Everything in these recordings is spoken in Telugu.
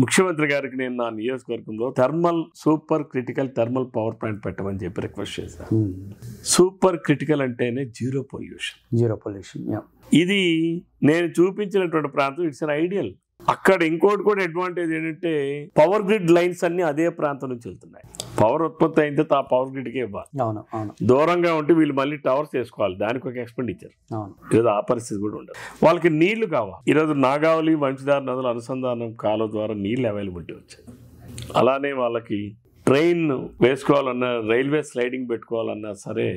ముఖ్యమంత్రి గారికి నేను నా నియోజకవర్గంలో super critical thermal power plant పెట్టమని చెప్పి రిక్వెస్ట్ చేశాను. సూపర్ క్రిటికల్ అంటేనే జీరో పొల్యూషన్. ఇది నేను చూపించినటువంటి ప్రాంతం ఇట్స్ అన్ ఐడియల్. అక్కడ ఇంకోటి కూడా అడ్వాంటేజ్ ఏంటంటే పవర్ గ్రిడ్ లైన్స్ అన్ని అదే ప్రాంతం నుంచి వెళ్తున్నాయి. పవర్ ఉత్పత్తి అయిన తర్వాత ఆ పవర్ గ్రిడ్కే ఇవ్వాలి. దూరంగా ఉంటే వీళ్ళు మళ్ళీ టవర్స్ వేసుకోవాలి, దానికి ఒక ఎక్స్పెండిచర్. ఈరోజు ఆ పరిస్థితి కూడా ఉండదు. వాళ్ళకి నీళ్లు కావాలి. ఈరోజు నాగావళి వంశధార నదుల అనుసంధానం కాలువ ద్వారా నీళ్లు అవైలబిలిటీ వచ్చాయి. అలానే వాళ్ళకి ట్రైన్ వేసుకోవాలన్నా, రైల్వే స్లైడింగ్ పెట్టుకోవాలన్నా సరే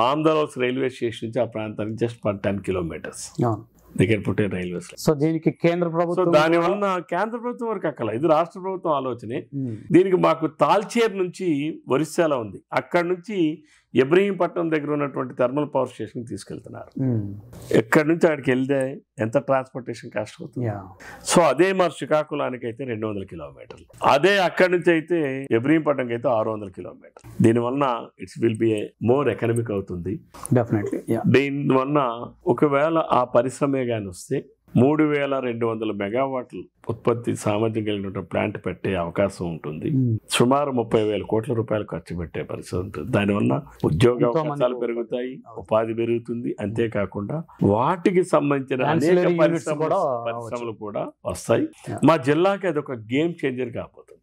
ఆంధ్రప్రదేశ్ రైల్వే స్టేషన్ నుంచి ఆ ప్రాంతానికి జస్ట్ 10 kilometers రైల్వే. సో దీనికి కేంద్ర ప్రభుత్వం, దానివల్ల కేంద్ర ప్రభుత్వం వరకు అక్కల, ఇది రాష్ట్ర ప్రభుత్వం ఆలోచనే. దీనికి మాకు తాల్చేర్ నుంచి ఒరిస్సాలో ఉంది, అక్కడ నుంచి ఇబ్రహీంపట్నం దగ్గర ఉన్నటువంటి థర్మల్ పవర్ స్టేషన్ తీసుకెళ్తున్నారు. ఎక్కడి నుంచి అక్కడికి వెళ్తే ఎంత ట్రాన్స్పోర్టేషన్ కాస్ట్ అవుతుంది. సో అదే మరి శ్రీకాకుళానికి అయితే 200 kilometers, అదే అక్కడి నుంచి అయితే ఇబ్రహీంపట్నంకి అయితే 600 kilometers. దీనివల్ల it's will be more economic అవుతుంది. దీనివల్ల ఒకవేళ ఆ పరిశ్రమే కానీ వస్తే 3200 megawatts ఉత్పత్తి సామర్థ్యం కలిగిన ప్లాంట్ పెట్టే అవకాశం ఉంటుంది. సుమారు 30,000 కోట్ల రూపాయలు ఖర్చు పెట్టే పరిస్థితి ఉంటుంది. దానివల్ల ఉద్యోగ అవకాశాలు పెరుగుతాయి, ఉపాధి పెరుగుతుంది. అంతేకాకుండా వాటికి సంబంధించిన అనేక పరిశ్రమలు కూడా వస్తాయి. మా జిల్లాకి అది ఒక గేమ్ చేంజర్ కాబోతుంది.